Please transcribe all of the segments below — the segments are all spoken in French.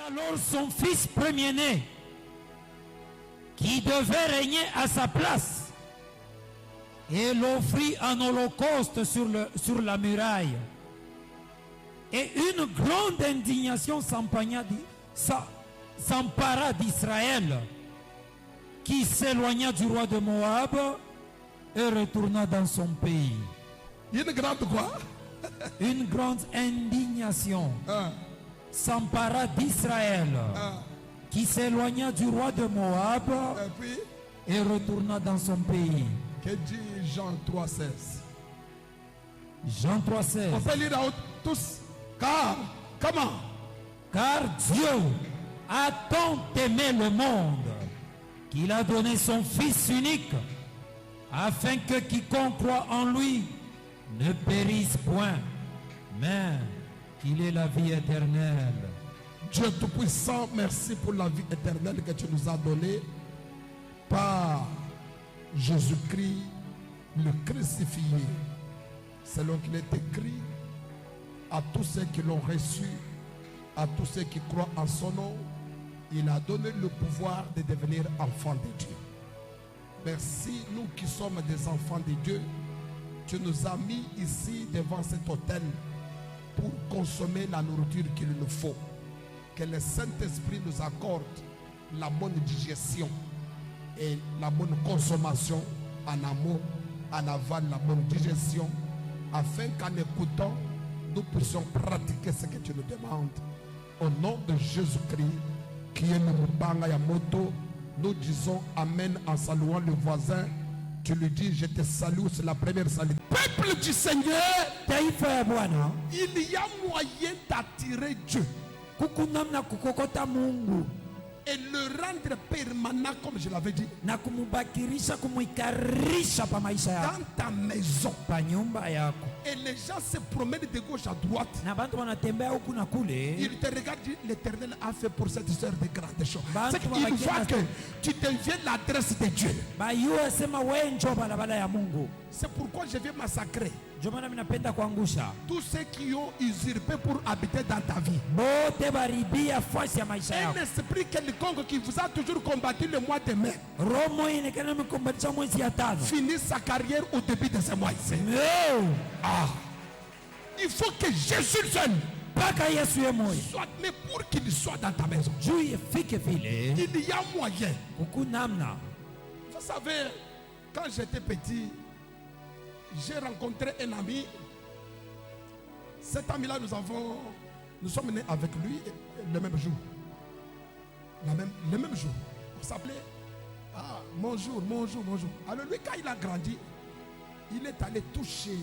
alors son fils premier-né, qui devait régner à sa place, et l'offrit en holocauste sur la muraille. Et une grande indignation s'empara d'Israël, qui s'éloigna du roi de Moab et retourna dans son pays. Une grande quoi? Une grande indignation s'empara d'Israël, qui s'éloigna du roi de Moab et retourna dans son pays. Que dit Jean 3,16? Jean 3,16. On peut lire tous. Comment? Car Dieu a tant aimé le monde qu'il a donné son Fils unique, afin que quiconque croit en lui ne périsse point, mais qu'il ait la vie éternelle. Dieu Tout-Puissant, merci pour la vie éternelle que tu nous as donnée par Jésus-Christ, le crucifié. Selon qu'il est écrit, à tous ceux qui l'ont reçu, à tous ceux qui croient en son nom, il a donné le pouvoir de devenir enfants de Dieu. Merci, nous qui sommes des enfants de Dieu, tu nous as mis ici devant cet autel pour consommer la nourriture qu'il nous faut. Que le Saint-Esprit nous accorde la bonne digestion et la bonne consommation en amont, en aval, la bonne digestion, afin qu'en écoutant, nous puissions pratiquer ce que tu nous demandes. Au nom de Jésus-Christ, qui est le Mubanga Yamoto, nous disons Amen en saluant le voisin. Tu lui dis, je te salue, c'est la première salut. Peuple du Seigneur, il y a moyen d'attirer Dieu et le rendre permanent, comme je l'avais dit, dans ta maison. Et les gens se promènent de gauche à droite. Ils te regardent, l'Éternel a fait pour cette sœur de grandes choses. C'est qu'il voit que tu deviens l'adresse de Dieu. C'est pourquoi je vais massacrer tous ceux qui ont usurpé pour habiter dans ta vie. Un esprit quelconque qui vous a toujours combattu le mois de mai finit sa carrière au début de ce mois ici. Il faut que Jésus seul soit, mais pour qu'il soit dans ta maison, il y a moyen. Vous savez, quand j'étais petit, j'ai rencontré un ami. Cet ami-là, nous sommes nés avec lui le même jour. Le même jour. On s'appelait bonjour. Alors lui, quand il a grandi, il est allé toucher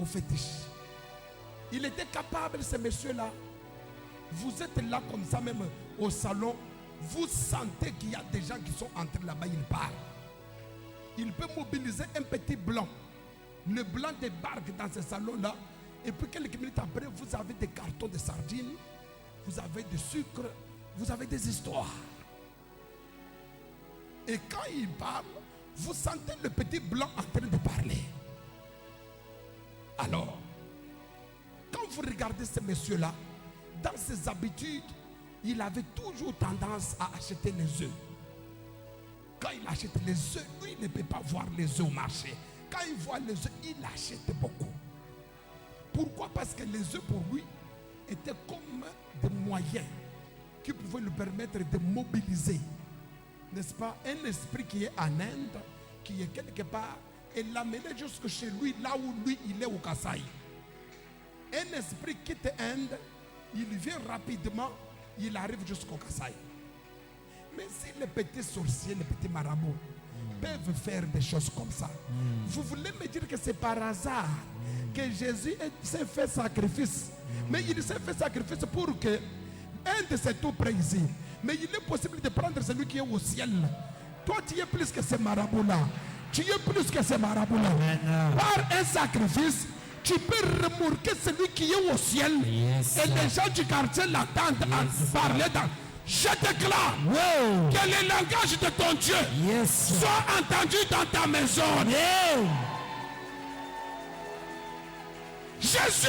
au fétiche. Il était capable, ce monsieur-là. Vous êtes là comme ça, même au salon. Vous sentez qu'il y a des gens qui sont entrés là-bas, il part. Il peut mobiliser un petit blanc. Le blanc débarque dans ce salon-là. Et puis quelques minutes après, vous avez des cartons de sardines. Vous avez du sucre. Vous avez des histoires. Et quand il parle, vous sentez le petit blanc en train de parler. Alors, quand vous regardez ce monsieur-là, dans ses habitudes, il avait toujours tendance à acheter les œufs. Quand il achète les œufs, lui, il ne peut pas voir les œufs au marché. Quand il voit les œufs, il achète beaucoup. Pourquoi? Parce que les œufs pour lui étaient comme des moyens qui pouvaient lui permettre de mobiliser, n'est-ce pas, un esprit qui est en Inde, qui est quelque part, et l'amener jusque chez lui, là où lui il est au Kasaï. Un esprit quitte Inde, il vient rapidement, il arrive jusqu'au Kasaï. Mais si les petits sorciers, les petits marabouts peuvent faire des choses comme ça, vous voulez me dire que c'est par hasard que Jésus s'est fait sacrifice? Mais il s'est fait sacrifice pour que un de ses tout près ici, mais il est possible de prendre celui qui est au ciel. Toi tu es plus que ces marabouts-là. Tu es plus que ces marabouts-là. Par un sacrifice, tu peux remorquer celui qui est au ciel. Et les gens du quartier l'attendent à parler dans. Je déclare que le langage de ton Dieu soit entendu dans ta maison. Jésus,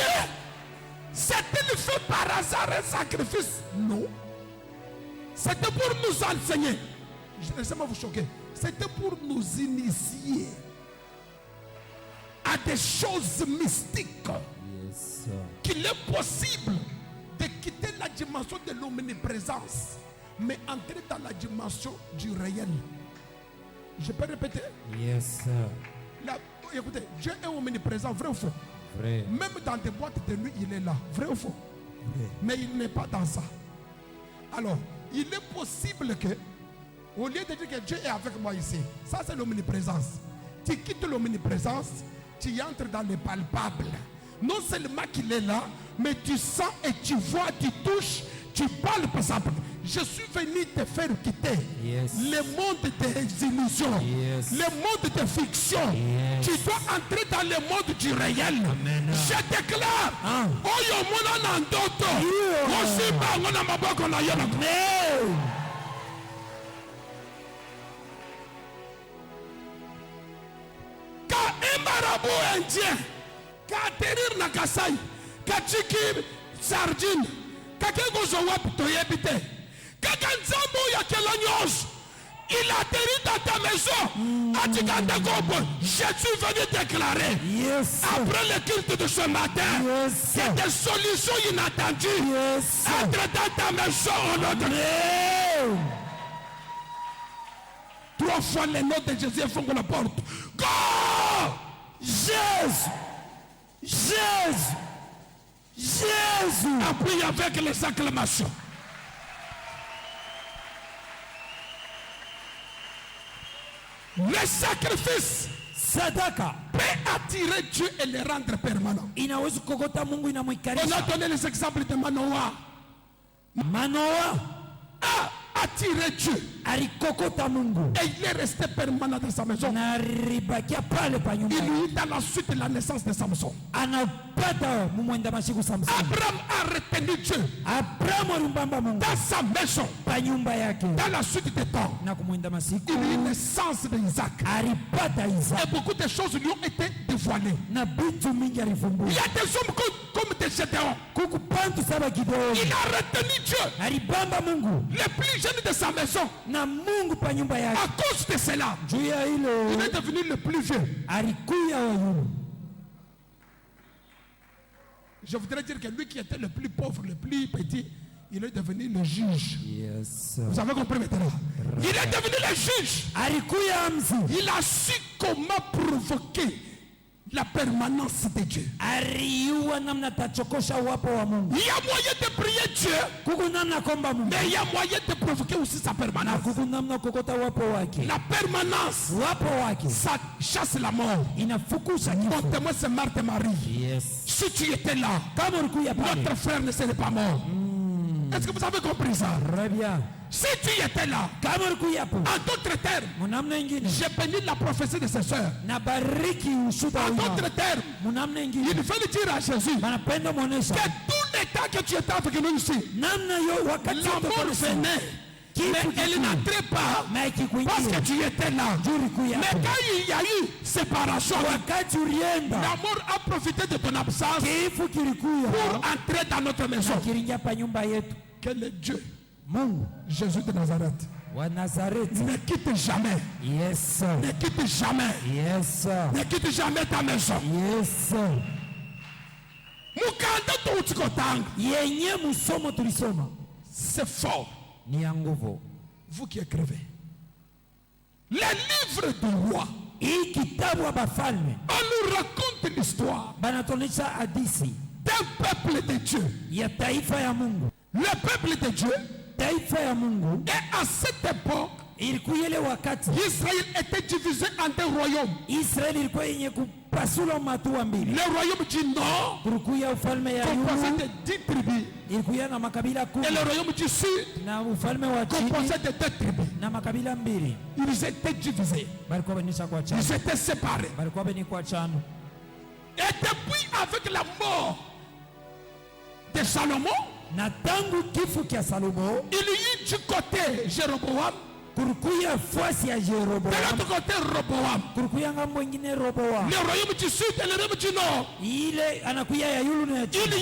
s'est-il fait par hasard un sacrifice? Non. C'était pour nous enseigner. Laissez-moi vous choquer. C'était pour nous initier à des choses mystiques. Yes. Qu'il est possible de quitter la dimension de l'omniprésence, mais entrer dans la dimension du réel. Je peux répéter? Yes. Écoutez, Dieu est omniprésent, vrai ou faux? Vrai. Même dans des boîtes de nuit, il est là, vrai ou faux? Vrai. Mais il n'est pas dans ça. Alors, il est possible que, au lieu de dire que Dieu est avec moi ici, ça c'est l'omniprésence. Tu quittes l'omniprésence, tu entres dans le palpable. Non seulement qu'il est là, mais tu sens et tu vois, tu touches, tu palpes ça. Je suis venu te faire quitter le monde des illusions, le monde des fictions. Tu dois entrer dans le monde du réel. Amen. Je déclare, Oyo mona na ndoto, Oshiba ngona maboko na yona. Ka imarabu indien, ka terir na kasai, ka chiki sardine, ka kego zowapi toyebite. Il atterrit dans ta maison. Je suis venu déclarer après le culte de ce matin que des solutions inattendues entrent dans ta maison au nom de Dieu. 3 fois les noms de Jésus font la porte. Go! Jésus! Jésus! Jésus! Appuie avec les acclamations. Le sacrifice Sadaka peut attirer Dieu et le rendre permanent. On a donné les exemples de Manoah. Manoah a attiré Dieu. Et il est resté permanent dans sa maison. Il eut dans la suite de la naissance de Samson. Abraham a retenu Dieu dans sa maison. Dans la suite des temps, il eut une naissance d'Isaac. Et beaucoup de choses lui ont été dévoilées. Il y a des hommes comme des Gédéons. Il a retenu Dieu. Le plus jeune de sa maison. À cause de cela, il est devenu le plus vieux. Je voudrais dire que lui qui était le plus pauvre, le plus petit, il est devenu le juge. Vous avez compris maintenant? Il est devenu le juge. Il a su comment provoquer la permanence de Dieu. Il y a moyen de prier Dieu, mais il y a moyen de provoquer aussi sa permanence. La permanence, ça chasse la mort. Mon témoin c'est Marthe et Marie. Si tu étais là, notre frère ne serait pas mort. Est-ce que vous avez compris ça? Très bien. Si tu étais là, en d'autres termes, j'ai béni la prophétie de ses soeurs. En d'autres termes, il veut dire à Jésus que tout l'état que tu étais avec nous ici, la mort venait, mais elle n'entrait pas parce que tu étais là. Mais quand il y a eu séparation, la mort a profité de ton absence pour entrer dans notre maison. Quel est Dieu? Jésus de Nazareth. Ne quitte jamais. Ne quitte jamais. Ne quitte jamais ta maison. C'est fort. Vous qui écrivez. Les livres du roi. On nous raconte l'histoire d'un peuple de Dieu. Le peuple de Dieu. Et à cette époque, Israël était divisé en 2 royaumes. Le royaume du nord composé de 10 tribus. Et le royaume du sud composé de 2 tribus. Ils étaient divisés. Ils étaient séparés. Et depuis avec la mort de Salomon, il y eut du côté Jéroboam, de l'autre côté Roboam. Le royaume du sud et le royaume du nord. Il y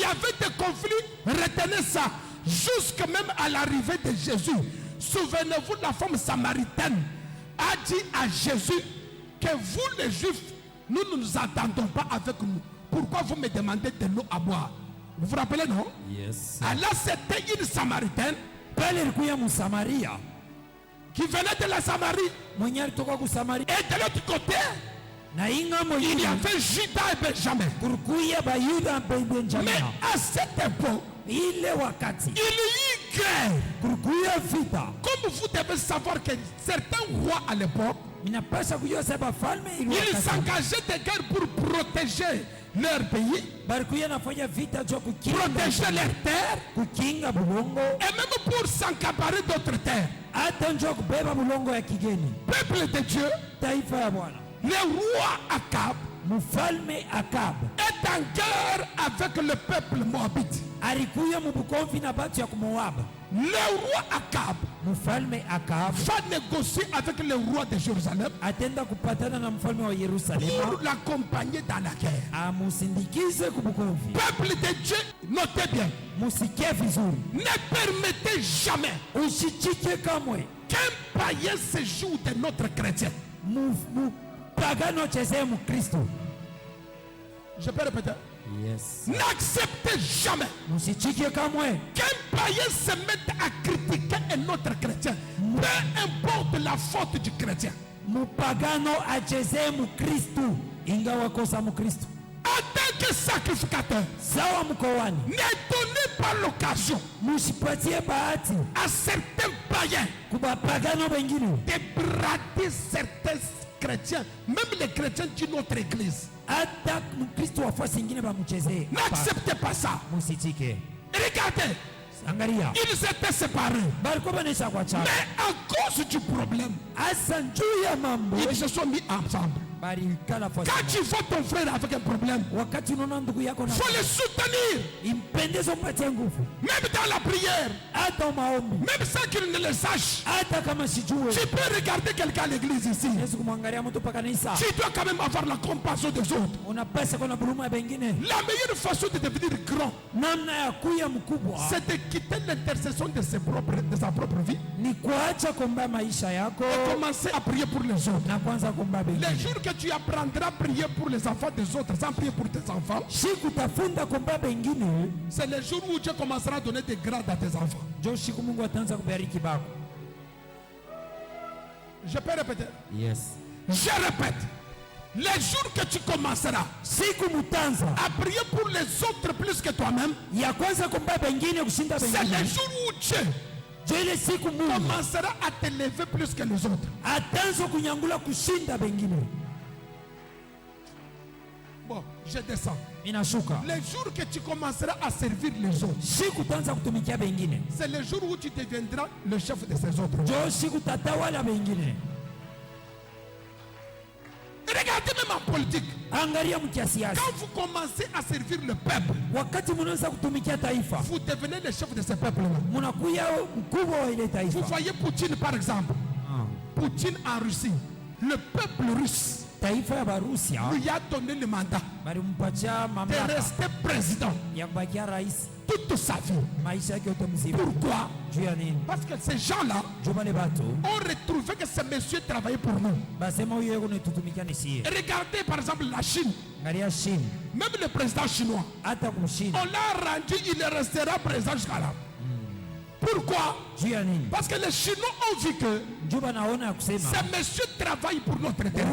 avait des conflits, retenez ça, jusque même à l'arrivée de Jésus. Souvenez-vous, la femme samaritaine a dit à Jésus que vous les Juifs, nous ne nous attendons pas avec nous. Pourquoi vous me demandez de l'eau à boire? Vous vous rappelez, non? Yes. Alors c'était une samaritaine qui venait de la Samarie. Et de l'autre côté, il y avait Judas et Benjamin. Mais à cette époque, il y a eu guerre. Comme vous devez savoir que certains rois à l'époque, ils s'engageaient de guerre pour protéger leur pays, protéger leurs terres, et même pour s'accaparer d'autres terres. Peuple de Dieu, le roi Akab est en guerre avec le peuple moabite. Le roi Akab va négocier avec le roi de Jérusalem pour l'accompagner dans la guerre. Peuple de Dieu, notez bien, ne permettez jamais qu'un païen se joue de notre chrétien. Je peux répéter? Yes. N'acceptez jamais qu'un païen se mette à critiquer un autre chrétien, peu importe la faute du chrétien. En tant que sacrificateur, ne donnez pas l'occasion à certains païens de brader certains chrétiens, même les chrétiens d'une autre église. N'acceptez pas ça. Regardez, ils étaient séparés, mais à cause du problème, ils se sont mis ensemble. Quand tu vois ton frère avec un problème, il faut le soutenir. Même dans la prière, même sans qu'il ne le sache. Tu peux regarder quelqu'un à l'église ici. Tu dois quand même avoir la compassion des autres. La meilleure façon de devenir grand, c'est de quitter l'intercession de sa propre vie et commencer à prier pour les autres. Les jours que tu apprendras à prier pour les enfants des autres sans prier pour tes enfants, c'est le jour où tu commenceras à donner des grades à tes enfants. Je peux répéter? Yes. Je répète. Les jours que tu commenceras à prier pour les autres plus que toi-même, c'est le jour où tu commenceras à t'élever plus que les autres. Bon, je descends. Les jours que tu commenceras à servir les autres, c'est le jour où tu deviendras le chef de ces autres. Regardez même en politique. Quand vous commencez à servir le peuple, vous devenez le chef de ce peuple-là. Vous voyez Poutine par exemple. Poutine en Russie. Le peuple russe lui a donné le mandat de rester président toute sa vie. Pourquoi? Parce que ces gens-là ont retrouvé que ces messieurs travaillaient pour nous. Regardez par exemple la Chine. Même le président chinois, on l'a rendu, il restera président jusqu'à là. Pourquoi? Parce que les Chinois ont vu que ces messieurs travaillent pour notre terre.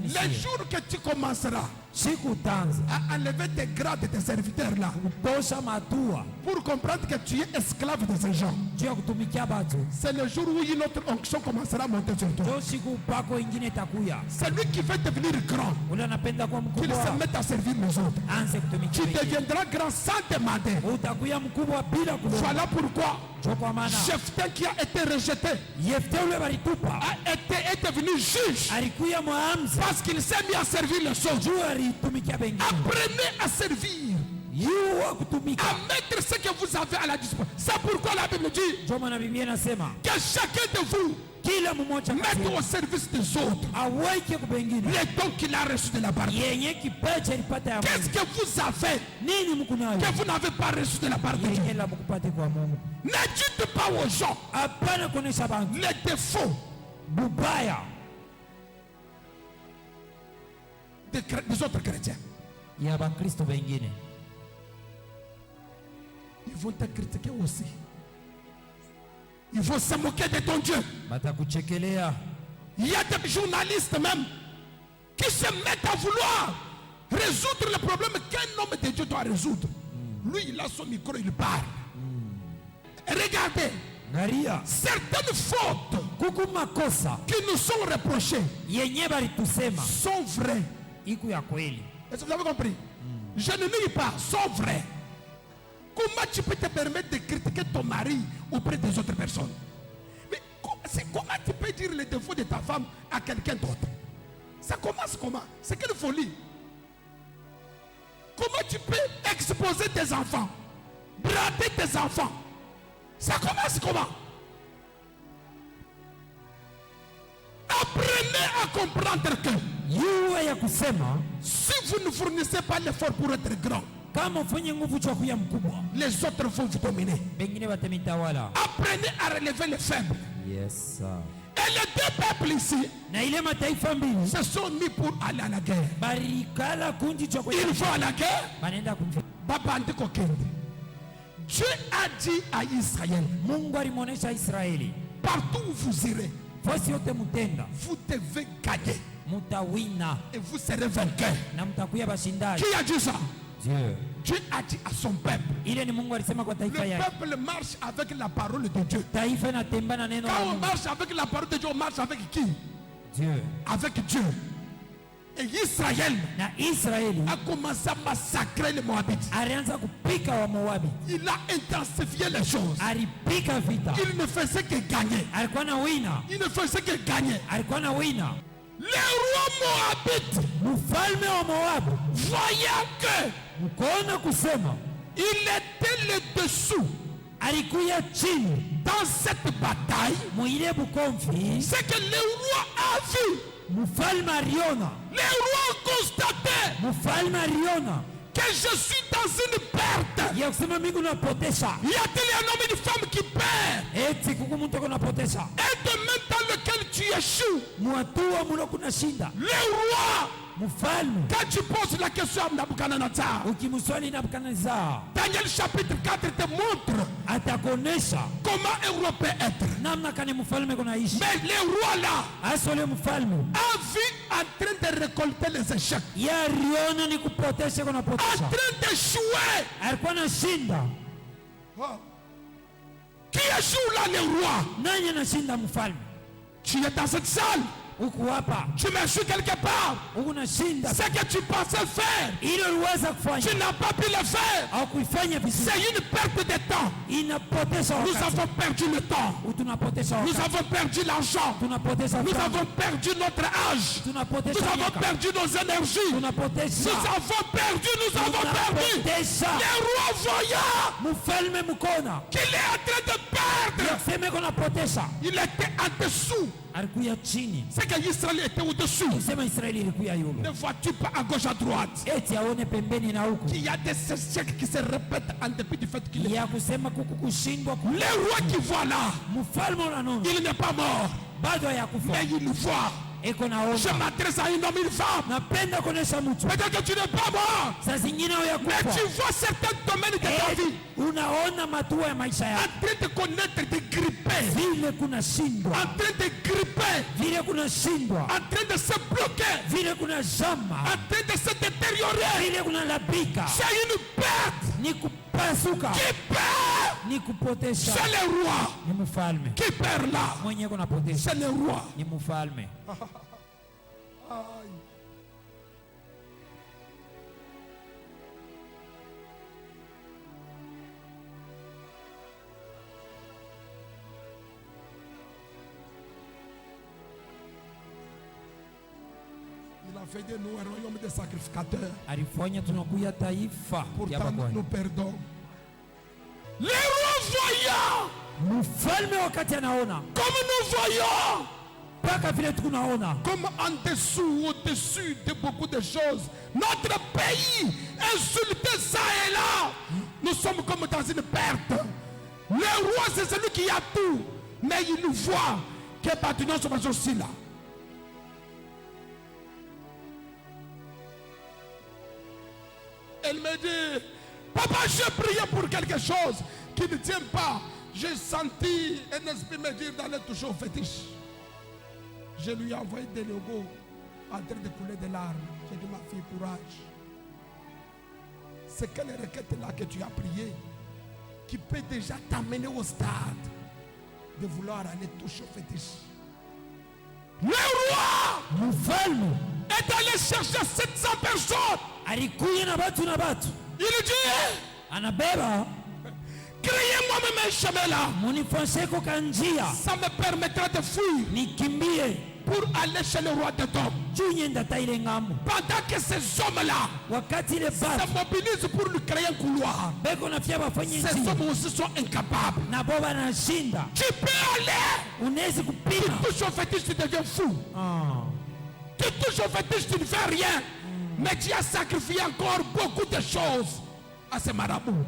Les jours que tu commenceras à enlever tes grades de tes serviteurs là, pour comprendre que tu es esclave de ces gens, c'est le jour où une autre onction commencera à monter sur toi. C'est lui qui veut devenir grand, qu'il se mette à servir les autres. Tu deviendras grand sans demander. Voilà pourquoi Jephthé qui a été rejeté est devenu juge parce qu'il s'est mis à servir les autres. Apprenez à servir Yuwa kutumika. À mettre ce que vous avez à la disposition. C'est pourquoi la Bible dit Ndio maana Biblia inasema que chacun de vous kila mmoja mette au service des autres aweke kwa wengine les dons qu'il a reçus de la part de Dieu. yenye kipaji alipata ya Qu'est-ce Mungu. que vous avez Nini mko nayo que vous n'avez pas reçu de la part de Dieu? yenye la mkupate kwa Mungu? Ne dites pas aux gens Hapana kuonesha bantu les défauts bubaya des autres chrétiens. ya Bakristo wengine. Ils vont te critiquer aussi. Ils vont se moquer de ton Dieu. Batakuchekelea. Il y a des journalistes même qui se mettent à vouloir résoudre le problème qu'un homme de Dieu doit résoudre. Lui, il a son micro, il parle. Regardez, Ngaria certaines fautes kuku makosa qui nous sont reprochées yenye balitusema sont vraies. iku ya kweli. Est-ce que vous avez compris? Je ne nie pas, sont vraies. Comment tu peux te permettre de critiquer ton mari auprès des autres personnes? Mais comment tu peux dire les défauts de ta femme à quelqu'un d'autre? Ça commence comment? C'est quelle folie? Comment tu peux exposer tes enfants, brader tes enfants? Ça commence comment? Apprenez à comprendre que Yuwa ya kusema si vous ne fournissez pas l'effort pour être grand, kama ufanye nguvu cha kuya mkubwa, les autres vont vous dominer. bengine batamitawala. Apprenez à relever les faibles. Yes sir. Et les deux peuples ici Na ile mataifa mbili se sont mis pour aller à la guerre. barikala kundi cha kuya Ils vont à la guerre. banaenda kumfi. Babandi kokende. Dieu a dit à Israël, Mungu alimuonesha Israeli, partout où vous irez, fosi yote mutenda vous devez gagner mutawina et vous serez vainqueurs. na mtakuya bashindaji. Qui a dit ça? Dieu. Dieu a dit à son peuple. Ile ni Mungu alisema kwa Le taifa yake. peuple marche avec la parole de Dieu. Taifa inatembea na neno la Quand on Mungu. marche avec la parole de Dieu, on marche avec qui? Dieu. Avec Dieu. Et Israël Na Israeli a commencé à massacrer les Moabites. alianza kupika wa Moabi, Il a intensifié les choses. alipika vita, Il ne faisait que gagner. alikuwa na wina, Il ne faisait que gagner. alikuwa na wina. Les rois moabites, Mfalme wa Moabu voyant que mkoona kusema il était le dessous alikuya chini dans cette bataille, muile bukomfi, c'est que le roi a vu, mfalme aliona, les rois ont constaté mfalme aliona que je suis dans une perte. ya kusema mingu napotesha, Y a-t-il un homme et une femme qui perd? eti kuku mtu ako napotesha, Un domaine dans lequel tu échoues. mwatua mulo kuna shinda. Le roi, Mfalme quand tu poses la question à Nabucodonosor, ukimswali Nebukadnezar Daniel chapitre 4 te montre atakonesha comment un roi peut être. namna kani mfalme kunaishi. Mais le roi là Hasa ule mfalme a vu en train de récolter les échecs, yaliona ni kupotesha en kunapotesha, train d'échouer. alikuwa na shinda. Qui échoue là, le roi? Nani anashinda? Mfalme. Tu es dans cette salle, Huku hapa tu m'échoues quelque part. huku nashinda, Ce que tu pensais faire, ile uliweza tu kufanya n'as pas pu le faire. au kuifanya vizuri, C'est une perte de temps. inapotesha Nous wakati. avons perdu le temps. Tunapotesha Nous wakati, avons perdu l'argent. tunapotesha Nous franga, avons perdu notre âge. Nous tunapotesha avons miaka, perdu nos énergies. Nous tunapotesha avons perdu, nous avons perdu. tunapotesha. Le roi voyant Mfalme mkona qu'il est en train de perdre, yakusema iko napotesha, il était en dessous. alikuya chini. C'est que Israël était au-dessus. Kusema Israeli ilikuya Ne yule, vois-tu pas à gauche, à droite? eti aone pembeni na huku Il y a des échecs qui se répètent en dépit du fait qu'il est. ya kusema kuku kushindwa. Le roi qui voit là, Mfalme unanona il n'est pas mort, bado hayakufa, mais il voit. iko Je naona. m'adresse à un homme, une femme. Napenda kuonesha mtu Peut-être que tu n'es pas mort, saa zingine mais hayakufa, tu vois certains domaines de ta vie unaona matua ya maisha en yako, train de connaître, de gripper, vile kunashindwa, en train de gripper, vile kunashindwa, en train de se bloquer, vile kuna en jama, train de se détériorer. vile kuna labika, C'est une perte ni kupasuka, qui perd. ni kupotesha. C'est le roi Ni mfalme qui perd là. mwenye kunapotesha, C'est le roi. ni mfalme. Il a fait de nous un royaume de sacrificateurs. alifanya tunakuya taifa ya Pourtant, bagwani. nous perdons. Les rois voyants, Mfalme wakati anaona comme nous voyons, mpaka vile tunaona comme en dessous, au-dessus de beaucoup de choses, notre pays insulté ça et là, nous sommes comme dans une perte. Le roi, c'est celui qui a tout, mais il nous voit que nous sommes aussi là. Elle me dit, papa, j'ai prié pour quelque chose qui ne tient pas. J'ai senti un esprit me dire d'aller toucher au fétiche. Je lui ai envoyé des logos en train de couler des larmes. J'ai dit, ma fille, courage. C'est quelle requête-là que tu as prié qui peut déjà t'amener au stade de vouloir aller toucher au fétiche. Le roi mfalme est allé chercher 700 personnes. alikuya na batu Il dit, anabeba créez-moi même un chemin là. munifanyeko kanjia Ça me permettra de fuir nikimbie pour aller chez le roi des hommes. juu nyenda taile ngambo. Pendant que ces hommes-là Wakati ile se batu mobilisent pour lui créer un couloir, beko nafia bafanye ces njia hommes aussi sont incapables. na bo banashinda, Tu peux aller. unawezi Tu kupima. touches au fétiche, tu deviens fou. Tu touches au fétiche, tu ne fais rien. Mais tu as sacrifié encore beaucoup de choses à ces marabouts.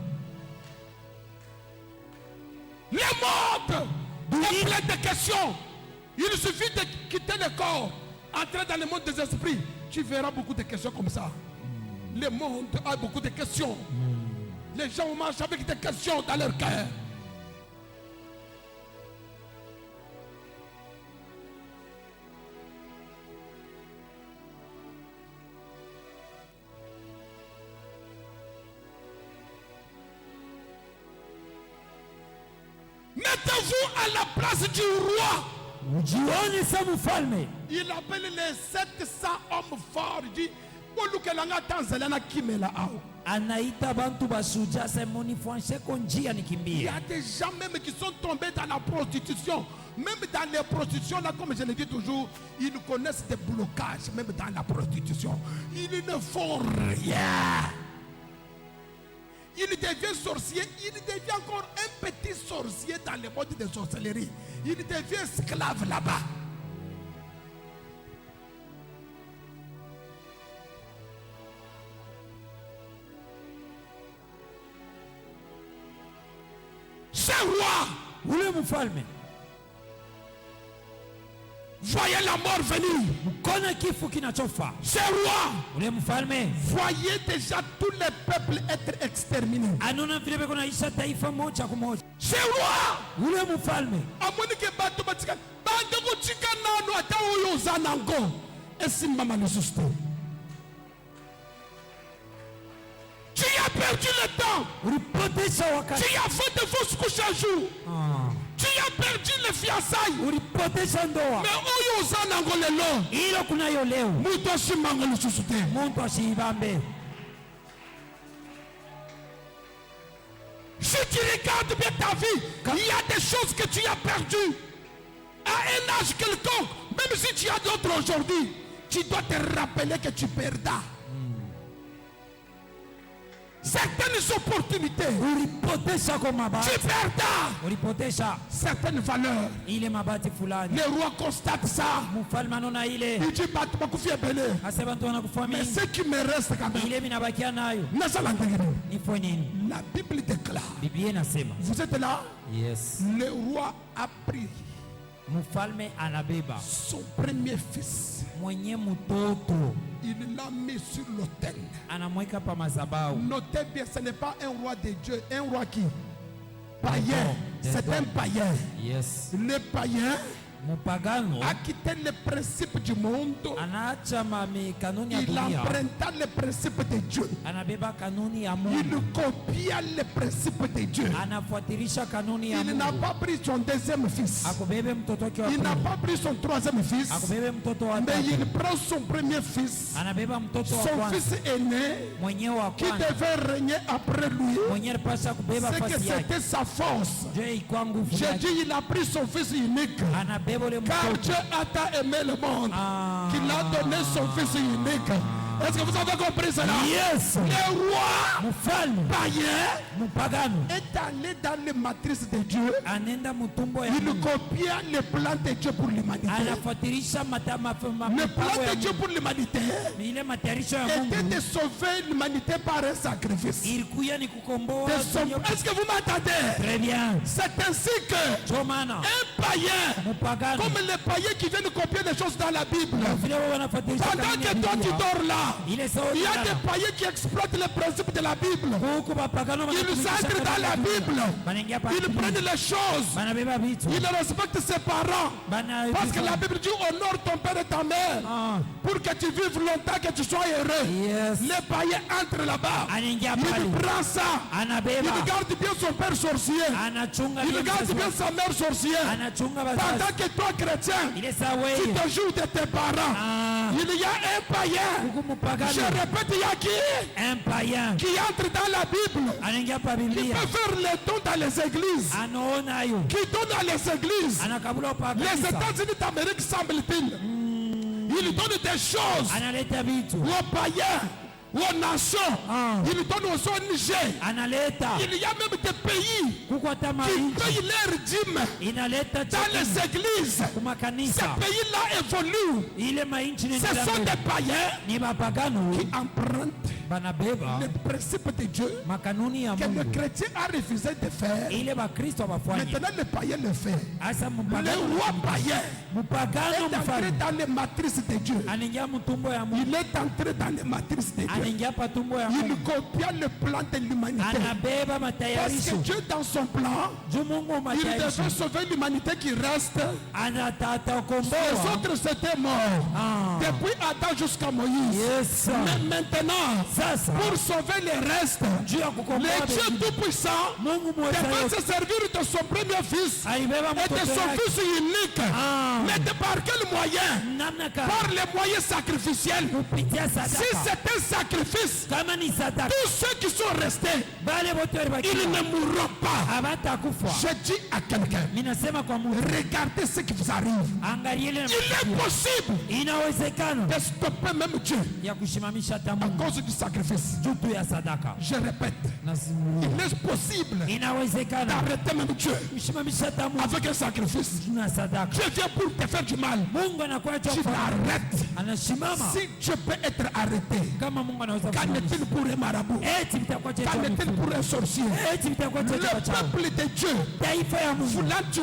Le monde est plein de questions. Il suffit de quitter le corps, entrer dans le monde des esprits. Tu verras beaucoup de questions comme ça. Le monde a beaucoup de questions. Les gens marchent avec des questions dans leur cœur. Mettez-vous à la place du roi. Ujione sa mfalme. Il appelle les 700 hommes forts. Il dit, Olukelanga Tanzania Kimela Ao. Anaita bantu basuja se munifanyeko njia Il y nikimbie. a des gens même qui sont tombés dans la prostitution. Même dans les prostitutions, là, comme je le dis toujours, ils connaissent des blocages, même dans la prostitution. Ils ne font rien. Il devient sorcier, il devient encore un petit sorcier dans le monde de sorcellerie. Il devient esclave là-bas. Ce roi, Ule mfalme voyez la mort venir. mkona kifo kinachofa. Ce roi, Ule mfalme voyez déjà tous les peuples être exterminés. anaona vile beko naisha taifa moja kwa moja. Ce roi, Ule mfalme amonike bato batika bande kuchika nanu ata uyo zanango esimama lisuste. Tu as perdu le temps. ulipoteza wakati. Tu as fait de fausses couches un jour. Tu as perdu les fiançailles. Ulipoteza ndoa. Mais uyo zanango lelo Ilo kunayo leo. muto asimanga lisuste. Muntu asibambe. Si tu regardes bien ta vie, il y a des choses que tu as perdues à un âge quelconque. Même si tu as d'autres aujourd'hui, tu dois te rappeler que tu perdas certaines opportunités. Ulipoteza kwa Tu mabati. perdas Ulipoteza certaines valeurs. ile mabati fulani. Le roi constate ça. Mfalme anaona ile. Il dit batu bakufia bele. Ase bantu wanakufa Mais mingi. ce qui me reste quand même, Ile minabakia nayo. nazala ndengene. Nifanye nini? La Bible déclare. Biblia inasema. Vous êtes là? Yes. Le roi a pris Mfalme anabeba son premier fils. mwenye mtoto Il l'a mis sur l'autel. anamweka pa mazabau. Notez bien, ce n'est pas un roi de Dieu, un roi qui païen. Des C'est un hommes. païen. Yes. Le païen Mupagano a quitté les principes du monde. anaacha kanuni ya Il dunia, emprunta les principes de Dieu. anabeba kanuni ya Il Mungu, copia les principes de Dieu. anafuatilisha kanuni ya Il n'a Mungu. pas pris son deuxième fils. Akubebe mtoto wake wa Il n'a pili, pas pris son troisième fils. akubebe mtoto wa Mais il tatu, prend son premier fils. anabeba mtoto wa Son kwanza fils aîné mwenye wa qui kwanza devait régner après lui. mwenye alipasha kubeba C'est que fasi yake. c'était sa force. Je ikwa nguvu J'ai yake, dit, il a pris son fils unique. anabeba ule Car mtoto. Dieu a tant aimé le monde qu'il a donné son fils unique. Est-ce que vous avez compris cela? Yes. Le roi Mfalme païen mupagano est allé dans les matrices de Dieu. anenda mutumbo ya Il Mungu. copia le plan de Dieu pour l'humanité. Anafuatilisha Le mipango plan ya de Dieu Mungu. pour l'humanité Ile matayarisho ya était Mungu de sauver l'humanité par un sacrifice. ilikuya ni kukomboa dunia. Est-ce que vous m'entendez? Très bien. C'est ainsi que Ndio maana un païen, mupagano comme les païens qui viennent copier des choses dans la Bible, vile wao wanafuatilisha pendant kanuni ya que toi tu Biblia. dors là, Ile sawa il y a sana. des païens qui exploitent les principes de la Bible. Huku mapagano Ils wanatumikisha entrent dans la kanuni ya Bible. Wanaingia pa Ils Biblia. prennent les choses. Banabeba vitu. Ils respectent ses parents. Parce que la Bible dit honore ton père et ta mère Ah, pour que tu vives longtemps, que tu sois heureux. yes. Les païens entrent là-bas. Anaingia Il pale. prend ça. Il Anabeba. garde bien son père sorcier. Anachunga Il bien garde mzazi bien wake. sa mère sorcière. Anachunga Pendant wazazi. que toi, chrétien, Ile sawa tu wewe. te joues de tes parents. Ah, Il y a un païen. huku mupagano. Je répète, il y a qui? Un païen. Qui entre dans la Bible. Anaingia pa Qui Biblia. peut faire les dons dans les églises. Anaona hayo. Qui donne dans les églises. Anakabula pa Les kanisa. États-Unis d'Amérique, semble-t-il. Ils donnent des choses Analeta vitu. aux païens, aux nations. Ah. Ils donnent aux ONG. Analeta. Il y a même des pays Kuko hata qui mainchi. payent leur dîme Inaleta dans chakula les églises. Ces kumakanisa. pays-là évoluent. Ile mainchi ni Ce sont des païens ni mapagano qui empruntent banabeba les principes de Dieu makanuni ya que le Mungu. chrétien a refusé de faire. Ile bakristo bafanye. Maintenant, le païen le fait. Asa Le mupagano. roi païen Mupagano est entré mfalme. dans les matrices de Dieu. Anaingia mtumbo ya Mungu. Il est entré dans les matrices de Dieu. Anaingia pa tumbo ya Il Mungu. copia le plan de l'humanité. Anabeba Parce que matayarisho. Dieu, dans son plan, Juu Mungu il matayarisho. devait sauver l'humanité qui reste. Anatata Les ukomboa. autres c'était mort. Ah. Depuis Adam jusqu'à Moïse. Yes. Mais maintenant, Sasa. pour sauver les restes, Juu ya kukomboa. le Dieu wengine. Tout-Puissant Mungu mweza devait yote. se servir de son premier fils Alibeba et de mtoto son yake. fils unique. Ah. Mais par quel moyen? Namna kama. Par les moyens sacrificiels. Kupitia Si sadaka. c'est un sacrifice, Kama ni sadaka. tous ceux qui sont restés, Bale wote ils walibakia. ne mourront pas. Hawatakufa. Je dis à quelqu'un, Ninasema kwa Mungu. regardez ce qui vous arrive. Angalia ile Il est possible inawezekana de stopper même Dieu ya kushimamisha hata à Mungu cause du sacrifice. juu tu ya sadaka. Je répète, Nasimulia. il est possible Inawezekana d'arrêter même Dieu kushimamisha hata Mungu avec un sacrifice. juu ya sadaka. Dieu vient pour te faire du mal. Mungu anakuwa Tu chofa. l'arrêtes. Anasimama Si Dieu peut être arrêté, kama Mungu anaweza qu'en kusimamisha. est-il pour un marabout? Eti vitakuwa chetu Qu'en wa est-il mifugo. pour un sorcier? Eti vitakuwa Le chetu wa chawi. peuple de Dieu, Taifa ya Mungu voulant tuer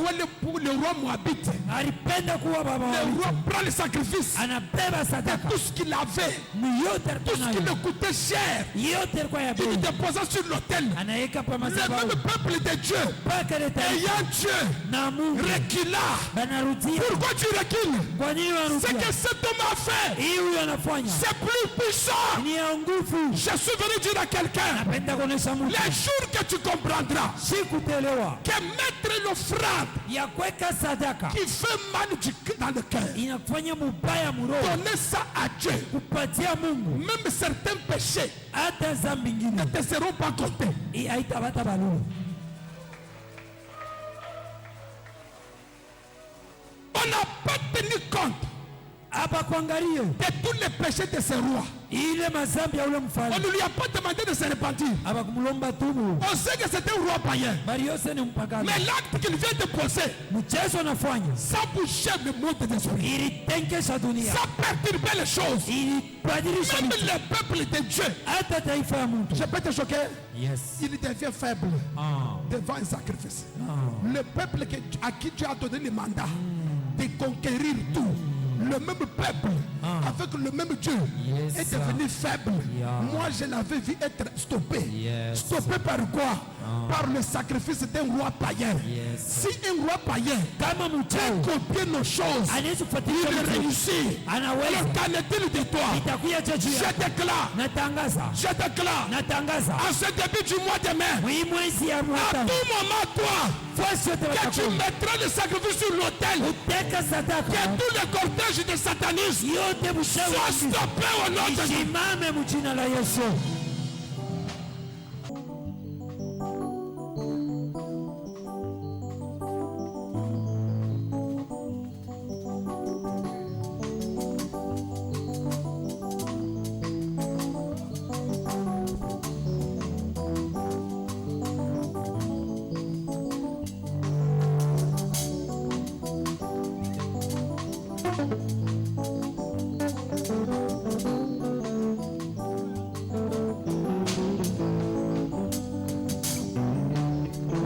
le roi Moabite, alipenda kuwa baba wa le mtu. roi prend le sacrifice. Anabeba sadaka. Tout ce qu'il avait, Ni yote tout alikuwa ce qui nayo. le coûtait cher, Yote alikuwa ya il bei. déposa sur l'autel. Anaweka pa Le madhabahu. même peuple de Dieu, Mpaka le taifa ayant Dieu, na Mungu recula. banarudia. Pourquoi tu recules? Kwa nini Ce wanarudia? que cet homme a fait, Hii huyu anafanya c'est plus puissant. ni ya nguvu. Je suis venu dire à quelqu'un, Napenda kuonesha mtu les jours que tu comprendras sikutelewa que mettre l'offrande ya kuweka sadaka qui fait mal dans le cœur, inafanya mubaya muroho, donner ça à Dieu, kupatia Mungu même certains péchés hata zambi ne ingine te seront pas comptés. haitabata balulu. On n'a pas tenu compte Hapa kuangalie de tous les péchés de ce roi. ile mazambi ya ule On mfalme, ne lui a pas demandé de se repentir. hapa kumlomba tubu, On sait que c'est un roi païen. bali yose ni mpagano. Mais l'acte qu'il vient de poser, Mchezo anafanya ça bouchait le monde d'esprit. ilitenkesha dunia, Ça perturbait les choses. ilibadilisha Même vitu. le peuple de Dieu. Hata taifa ya mtu. Je peux te choquer. Yes. Il devient faible Ah. devant un sacrifice. Ah. Le peuple à qui Dieu a donné le mandat de conquérir tout. Le même peuple, avec le même Dieu, Yes, est devenu faible. Yeah. Moi, je l'avais vu être stoppé. Yes. Stoppé par quoi? Par le sacrifice d'un roi païen. Yes. Si un roi païen Kama peut mchawi copier nos choses, anaweza il kufuatilia mtu, réussit. anaweza. Alors qu'en est-il de toi? Itakuya cha juu Je yako. déclare, Natangaza, je déclare, natangaza à ce début du mois de mai, hii mwezi ya à mwaka tout moment, toi, fasi yote que tu watakuwa mettras le sacrifice sur l'autel, uteka que sadaka tout le cortège de satanisme yote soit mshawi stoppé au nom de Jésus. isimame mjina la Yesu.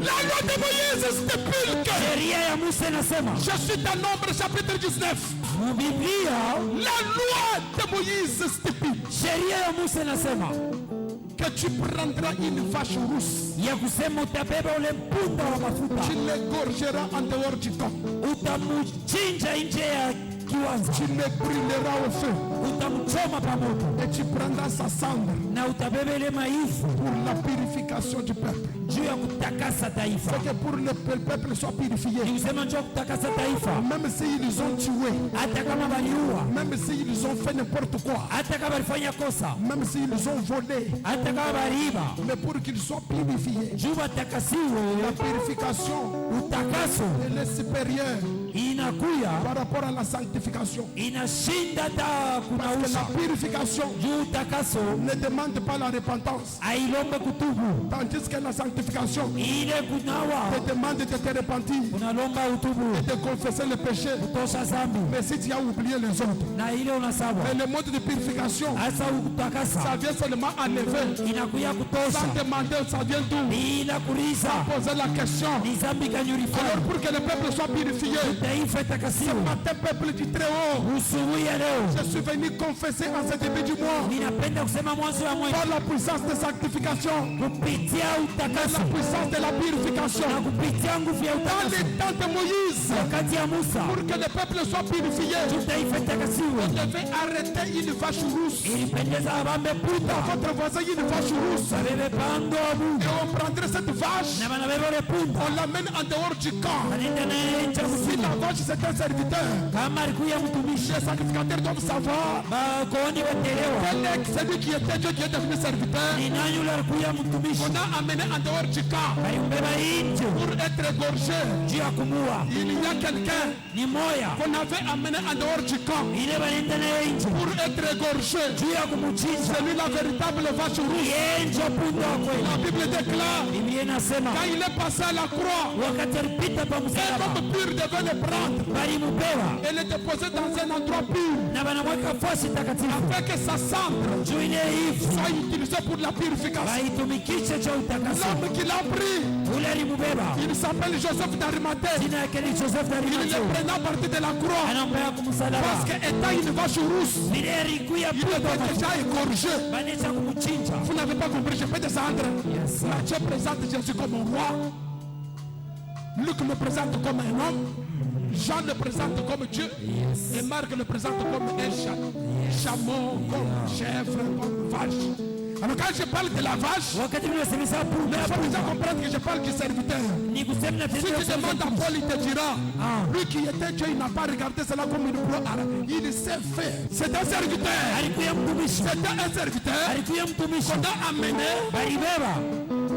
La loi de Moïse stipule que sheria ya Musa inasema, je suis dans Nombre chapitre 19. Biblia La loi de Moïse stipule sheria ya Musa inasema que tu prendras une vache rousse. ya kusema utabeba ule mpunda wa mafuta, Tu l'égorgeras en dehors du camp. utamuchinja nje ya kiwanja, Tu le brûleras au feu. utamchoma pa moto, Et tu prendras sa cendre na utabeba ile maifu pour la purification du peuple. juu ya kutakasa taifa. C'est que pour le peuple soit purifié. Ni kusema njoo kutakasa taifa, Même s'ils ont tué, hata kama waliua, même s'ils ont fait n'importe quoi, hata kama walifanya kosa, même s'ils ont volé, hata kama waliiba, mais pour qu'ils soient purifiés. juu watakasiwe. La purification, Utakaso elle est supérieure inakuya par rapport à la sanctification. inashinda hata Parce que la kunausha, purification juu utakaso ne demande pas la repentance. ailombe kutubu, Tandis que la sanctification ile kunawa te demande de te repentir unalomba utubu, et de confesser le péché. kutosha zambi, Mais si tu as oublié les autres, na ile unasabwa mais le mode de purification, hasa ça kutakasa vient seulement enlever. inakuya Sans kutosha demander, ça vient d'où? bila kuriza Poser la question. ni zambi Alors kanyurifanya pour que le peuple soit purifié, taifa itakasiwe. matin peuple du Très-Haut, Usubuhi ya leo je suis venu confesser en ce début du mois ninapenda kusema mwanzo ya mwezi par la puissance de sanctification, kupitia la utakaso puissance de la na purification. kupitia nguvu ya Dans utakaso les temps de Moïse, wakati ya Musa, pour que le peuple soit purifié, taifa itakasiwe. on devait arrêter une vache rousse. Ilipendeza wabambe puta Votre voisin, une vache rousse. babebe pando wabu Et on prendrait cette vache, na banabeba ule punda on l'amène en dehors du camp. wanaenda naye nje ya Si kusini. la vache c'est un serviteur, Kama alikuya mtumishi, les sacrificateurs doivent savoir bakoni watelewa quel est celui qui était Dieu qui est devenu serviteur. ni nani ule alikuya mtumishi, On a amené en dehors du camp balimbeba nje pour être égorgé. juu ya kumua. Il y a quelqu'un Ni moya qu'on avait amené en dehors du camp ile balienda naye nje pour être égorgé. juu ya kumuchinja. C'est lui la véritable vache rouge. Yeye ndio punda wa kweli. La Bible déclare, Biblia inasema quand il est passé à la croix, wakati alipita pa un msalaba homme pur devait le prendre balimupewa et le déposer dans un endroit pur, na banamweka fasi takatifu afin que sa cendre juu ile ifu soit utilisée pour la purification. baitumikishe cha utakaso. L'homme qui l'a pris, Ule alimubeba il s'appelle Joseph d'Arimathée. jina yake ni Joseph Il le d'Arimathie, prenait à partir de la croix anampea kumsalaba parce que étant une vache rousse, vile alikuya il punda était déjà égorgé. banesha kumchinja. Vous n'avez pas compris, je peux descendre. Yes, sir. Matthieu présente Jésus comme un roi. Luc le présente comme un homme. Jean le présente comme Dieu. Et Marc le présente comme un chameau, comme chèvre, comme vache. Alors quand je parle de la vache, Wakati tunasemesa il punda faut déjà comprendre que je parle du serviteur. ni kusema na Si tu demandes à Paul, il te dira, lui qui était Dieu, il n'a pas regardé cela comme une proie. Il sait faire. C'est un serviteur. alikuya mtumishi, C'est un serviteur alikuya mtumishi qu'on a amené balibeba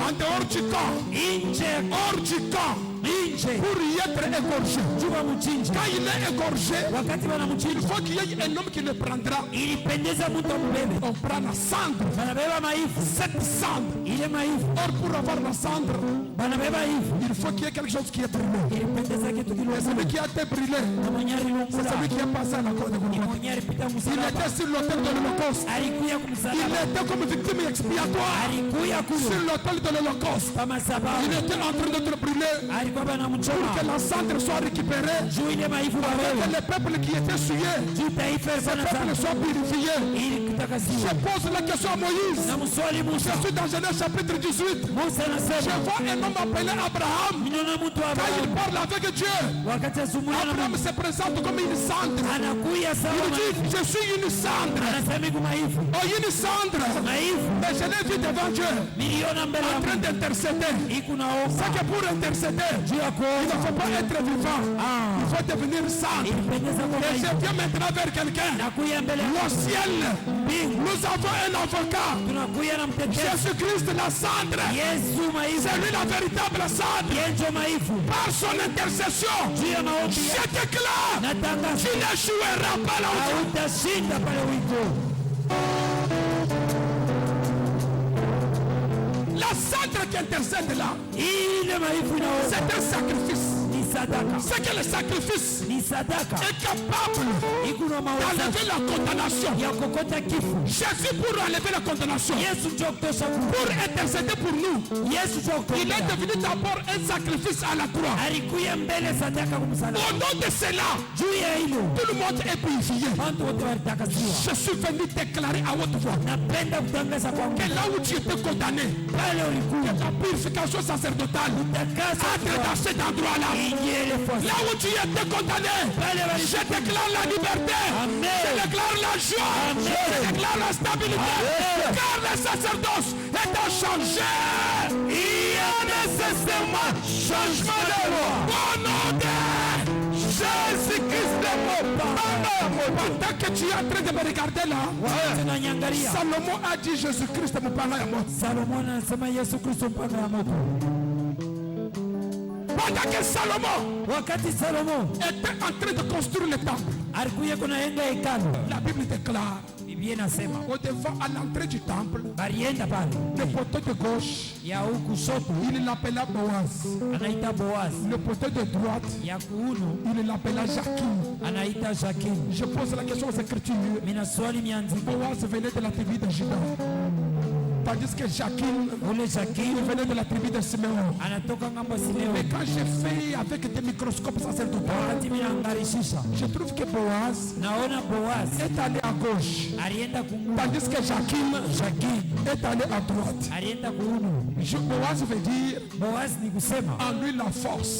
en dehors du camp, nje hors du camp, nje pour y être égorgé. juu bamchinje. Quand il est égorgé, Wakati il wanamchinja faut qu'il y ait un homme qui le prendra. ilipendeza mtu ambebe, On prend la cendre, banabeba maifu, cette cendre. ile maifu Or, pour avoir la cendre, banabeba ifu, il faut qu'il y ait quelque chose qui est brûlé. ilipendeza kitu Et kilungu celui qui a été brûlé, na mwenye c'est alilungula celui qui est passé à la croix de ni Golgotha. mwenye alipita Il msalaba, était sur l'autel de l'Holocauste. alikuya Il kumsalaba, était comme victime expiatoire alikuya sur kule l'autel de l'Holocauste. kama Il sababu, était en train d'être brûlé alikuwa pour banamchoma que la cendre soit récupérée. juu ile maifu Que bawewe le peuple qui était souillé, juu taifa ce sana peuple sana soit purifié. ili Je kutakasiwa. pose la question à Moïse. Na mswali Musa, Je suis dans Genèse chapitre 18. Musa Je anasema vois un homme appelé Abraham. ninaona mtu Quand il Abrahamu parle avec Dieu, wakati azungumza na Abraham Mungu se présente comme une cendre. anakuya sawa Il na dit, je suis une cendre. anasema iko maifu Oh, une cendre. maifu Mais je l'ai vu devant Dieu miliona mbele ya en train Mungu d'intercéder. iko na C'est omba que pour intercéder, juu ya il ne kuomba faut pas être vivant. Il faut devenir cendre. ilipendeza kwa Et je maifu viens maintenant vers quelqu'un. nakuya mbele ya Au ciel, mbingu nous avons un avocat. tunakuya na mtetezi Jésus-Christ la cendre. Yesu maifu C'est lui la véritable cendre. yenjo maifu Par son intercession, juu ya maombi je déclare, natangaza tu n'échoueras pas là. hautashinda pale wito. La cendre qui intercède là, Ile maifu inaomba c'est un sacrifice. ni C'est que le sacrifice est capable d'enlever la condamnation. Jésus pour enlever la condamnation, pour intercéder pour nous, il est devenu d'abord un sacrifice à la croix. Au nom de cela, tout le monde est purifié. Je suis venu déclarer à haute voix que là où tu étais condamné, que ta purification sacerdotale entre dans cet endroit-là. Là où tu étais condamné, je déclare la liberté, je déclare la joie, je déclare la stabilité, car le sacerdoce est à changer. Il y a nécessairement changement de loi. Au nom de Jésus-Christ de mon pendant que tu es en train de me regarder là, Salomon a dit Jésus-Christ mon pendant la mort. Pendant que Salomon était en train de construire le temple, la Bible déclare au devant, à l'entrée du temple, le poteau de gauche, il l'appela Boaz. Le poteau de droite, il l'appela Jachin. Je pose la question aux Écritures. Boaz venait de la tribu de Juda, tandis que Jachin venait de la tribu de Siméon. Mais quand j'ai fait avec des microscopes sacerdotaux, je trouve que Boaz est allé à gauche, tandis que Jachin est allé à droite. Boaz veut dire en lui la force.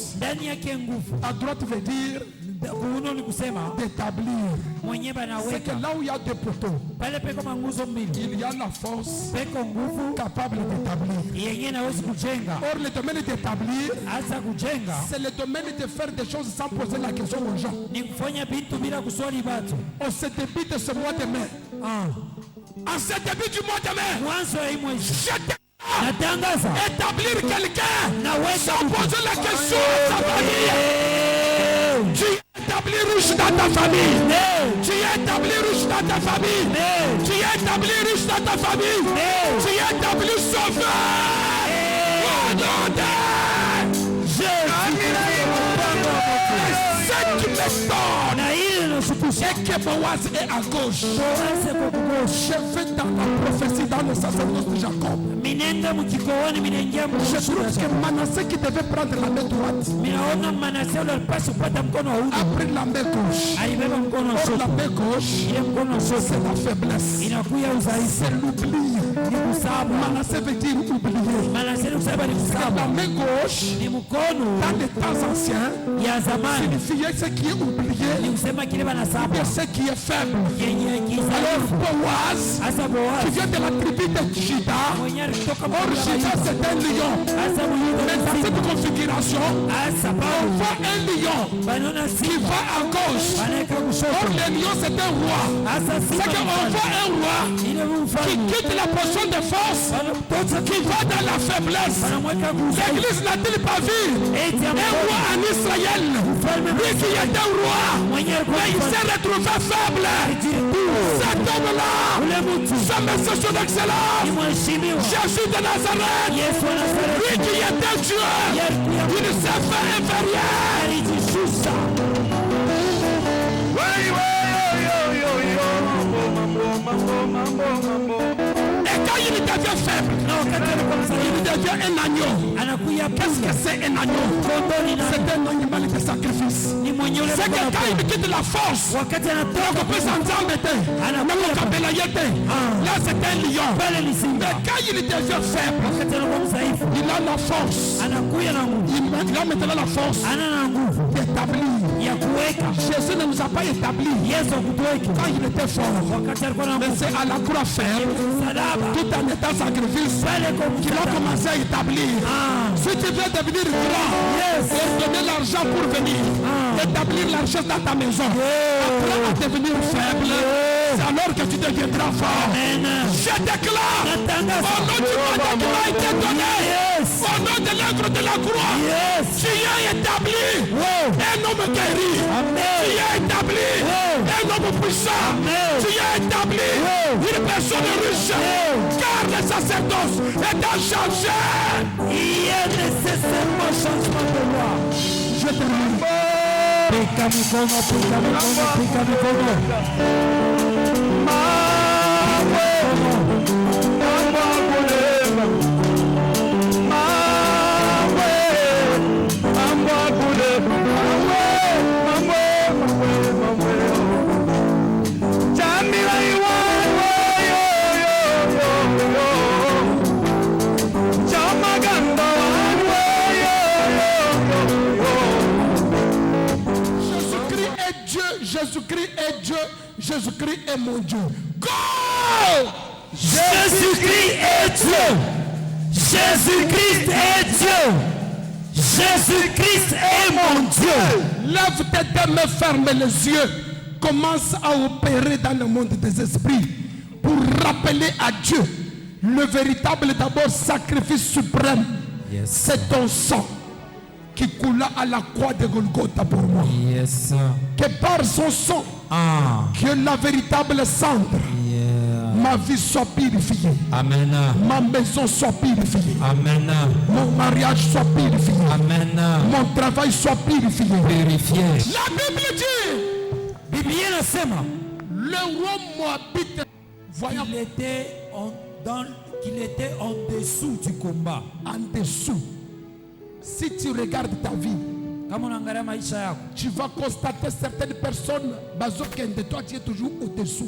À droite veut dire d'établir. C'est que là où il y a des poteaux, il y a la force capable d'établir. Or le domaine d'établir, c'est le domaine de faire des choses sans poser la question aux gens. On se début de ce mois de mai, en ce début du mois de mai, établir quelqu'un sans poser la question à sa famille. Tu établis riche dans ta famille. Tu établis riche dans ta famille. Tu établis riche dans ta famille. Tu établis sauveur. Au nom de Jésus. C'est qui m'étonne. Et que Boaz est à gauche. Je vais dans la prophétie, dans le sacerdoce de Jacob. Je trouve que Manassé qui devait prendre la main droite a pris la main gauche. Or la main gauche, c'est la faiblesse, c'est l'oubli. Manassé veut dire oublier. La main gauche, dans les temps anciens, signifiait ce qui est oublié, bien ce qui est faible. Alors Boaz, qui vient de la tribu de Juda, or Juda c'est un lion. Mais dans cette configuration, on voit un lion qui va à gauche. Or le lion c'est un roi. C'est qu'on voit un roi qui quitte la position de force, qui va dans la faiblesse. L'église n'a-t-il pas vu un roi en Israël, lui qui est un roi, mais il s'est retrouvé faible. Cet homme-là, ce message d'excellence, Jésus de Nazareth, lui qui était Dieu, il s'est fait inférieur. Et quand il devient faible, il devient un agneau. Qu'est-ce que c'est un agneau? C'est un animal de sacrifice. C'est que quand il quitte la force, là c'est un lion. Mais quand il devient faible, il a la force. Il a maintenant la force d'établir. Jésus ne nous a pas établi quand il était fort. Mais c'est à la croix faible, tout en étant sacrifice, qu'il a commencé à établir. Si tu veux devenir grand, donner l'argent pour venir, établir l'argent dans ta maison, apprends à devenir faible, c'est alors que tu deviendras fort. Je déclare, au nom du mandat qui m'a été donné, au nom de l'œuvre de la croix, tu es établi un homme guéri, tu es établi un homme puissant, tu es établi une personne riche, car le sacerdoce est à changer. Il y a nécessairement changement de loi. Je Je termine. Pika mikono, pika mikono, pika mikono. Jésus-Christ est Dieu, Jésus-Christ est mon Dieu. Go! Jésus-Christ est Dieu. Jésus-Christ est Dieu. Jésus-Christ est mon Dieu. Lève tes deux mains, ferme les yeux. Commence à opérer dans le monde des esprits pour rappeler à Dieu le véritable d'abord sacrifice suprême. Yes. C'est ton sang qui coula à la croix de Golgotha pour moi. Yes. Que par son sang, que la véritable cendre, ma vie soit purifiée. Amen. Ma maison soit purifiée. Amen. Mon mariage soit purifié. Amen. Mon travail soit purifié. Purifié. La Bible dit, Biblia nasema le roi Moabite, voyant qu'il était en dessous du combat. en dessous. Si tu regardes ta vie, tu vas constater certaines personnes, de toi tu es toujours au-dessous.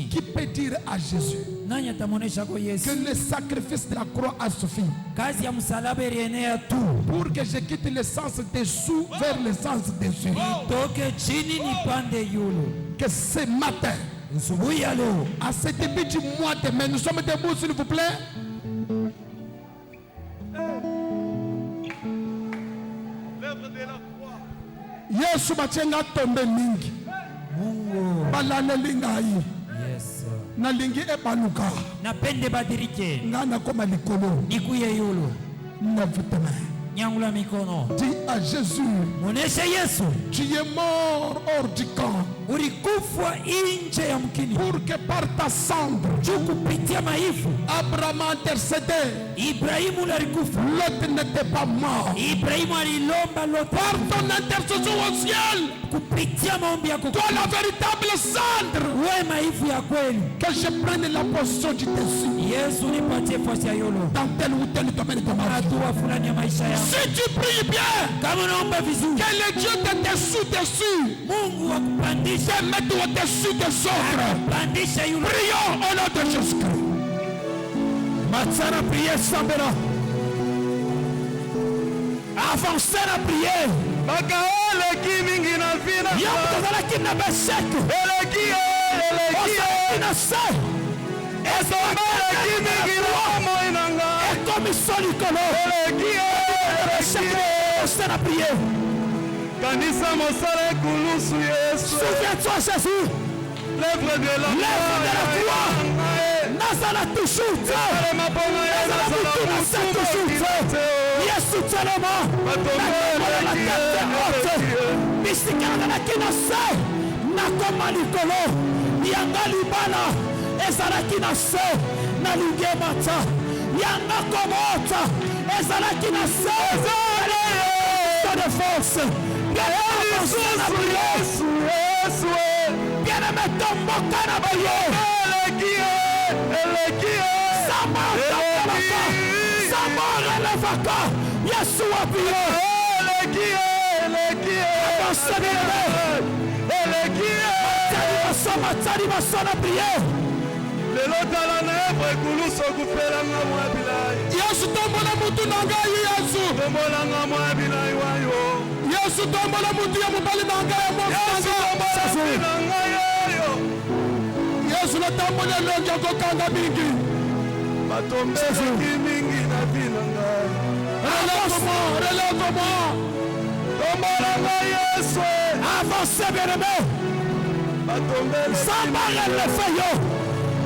Qui peut dire à Jésus que le sacrifice de la croix a suffi pour que je quitte le sens dessous vers le sens dessus. Que ce matin, à ce début du mois de mai, nous sommes debout s'il vous plaît. Yesu machenga tombe mingi balalelinga yi nalingi ebaluka napende badirike ngana koma likolo nikuye yulu navutema nyangula mikono. Dis à Jésus, muoneshe Yesu, tu es mort hors du camp, ulikufa nje ya mkini, pour que par ta cendre kupitia maifu Abraham intercédait. Ibrahimu alikufa, Lot n'était pas mort. Ibrahimu alilomba Lot, par ton intercession au ciel, kupitia maombi yako, toi la véritable cendre, wewe maifu ya kweli, que je prenne la position du dessus. Yesu nipatie fasi ya yolo dans tel ou tel domaine de ma vie. Hatua fulani ya maisha yangu. Si tu pries bien, kama unaomba vizuri, que le Dieu te dessus, Mungu akupandishe, mette au-dessus des autres. Pandisha yule. Prions au nom de Jésus-Christ. Matsana prier sambera. Avancez la prière. Bakaole kimingi na vina. Yamtazala kina beseke. Elekia. Ina se. Esambara kimingi na moinanga. Ekomi solikolo. Elekia. Avancez la prière. Kanisa mosale kulusu Yesu. Souviens-toi Jésus. L'œuvre de la croix. Nazala toujours Dieu. Nazala toujours Dieu. Yesu tellement. La tête haute. Bisikana na kinase. Nakoma likolo. Yanga libala. Ezala kinase. Na lugemata. Yanga komota. Ezala kinase. De force. Bien-aimé, tomboka na bayo. Samora Yesu wapiyo. Matari basona prier. Lelo tala na ebre kuluso kupela nga mwa bilai. Yesu tombola mutu na ngai Yesu. Tombola nga mwa bilai wayo. Yesu tombola mutu ya mobali na ngai ya mwasi na ngai. Yesu na tombola elongi akokanga mingi. Batombelaki mingi na vina ngai. Relève-moi. Tombola nga Yesu. Avancez bien-aimé. Samba relefe yo.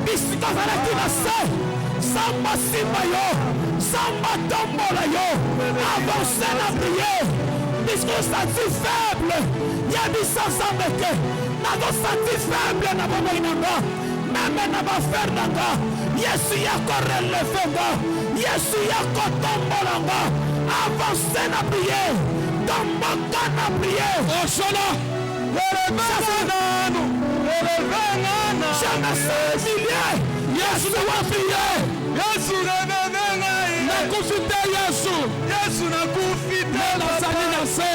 Bisika zalaki na se. Samba simba yo. Samba tombola yo. Avancez na prière. Puisque senti faible. Yabisa zambeke. Nago senti faible na baba inanga. Meme na ba fer nanga. Yesu yako relefe nga. Yesu yako tombola nga. avancez la prière. Tomboka la prière. Oshona. Je me sens humilié. Yesu na prière. Yesu nakufite Yesu. Yesu nakufite nazali na se.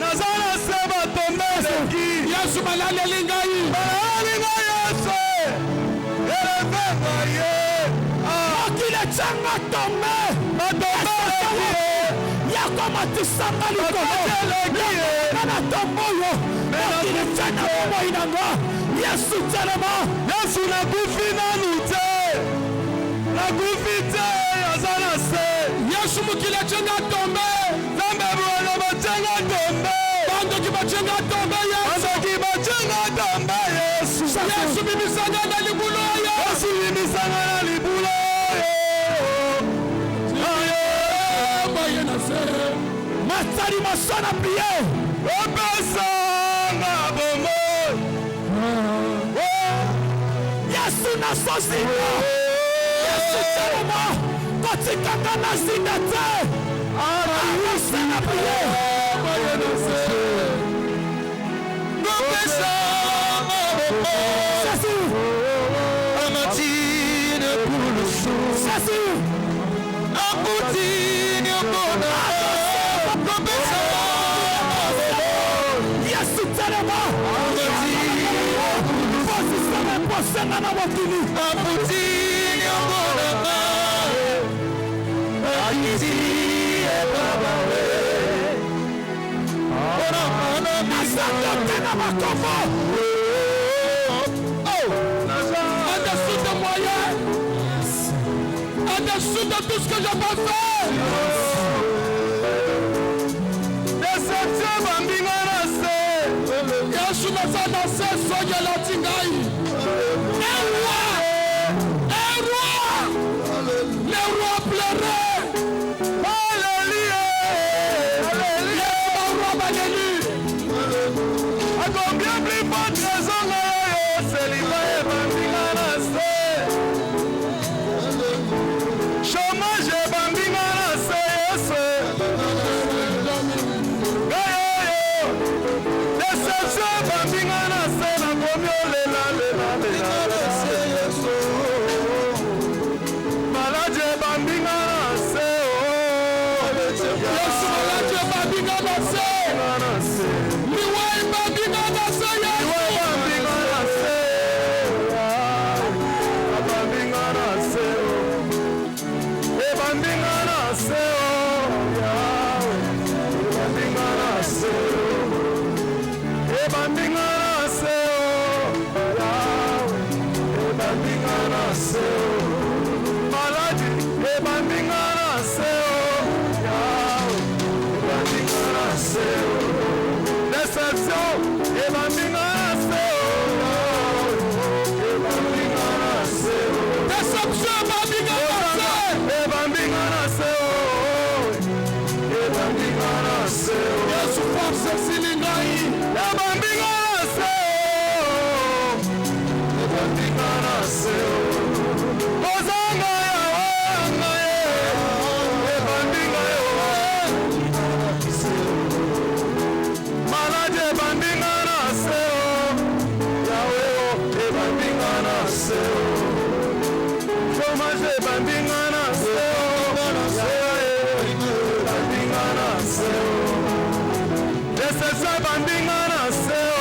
Nazala se batombeleki. Yesu balaleli ngai. Balalinga Yesu. Elevema ye. Okile changa tombe. Batombeleki. Yako matisanga likolo. Kana tomboyo. Okile changa momo inanga. Yesu telema. Yesu nakufi nanu te. Nakufi te yazana se. Yesu mukile changa tombe. Zambe mwana bachenga tombe. Bando kibachenga tombe Yesu. Bando kibachenga tombe Yesu. Yesu bimisanga na libulo ya. Yesu bimisanga na libulo ya. Aye baye na se. Matari masana prière. Opesanga bomo. Yesu na sosina. Yesu telema. Kotikaka na zina te. Masana prière. Baye na se. Opesanga bomo. Jésus. Amatine pour le jour. Jésus. Apoutine bona. Yesu telema. Posanga na wakili. Apoutine bona. Akiti e baba we. Ona ona Nasaka tena makomo. En-dessous de moyens. En-dessous de tout ce que je peux faire. Deception bambinga na se. Yesu naza na se sonyela tingai. Un roi. Le roi pleurait. Alléluia. Alléluia. Le roi Balélu. A combien plus fort trésor na yo célibat e bambinga na se. Chômage e bambinga na se Yesu. Deception bambinga na se na komi olela lela lela Yesu. Malade e bambinga na se. Yesu malade e bambinga na se. Liwa e bambinga na se Yesu. Yesu force silingai. Bandinga na seo,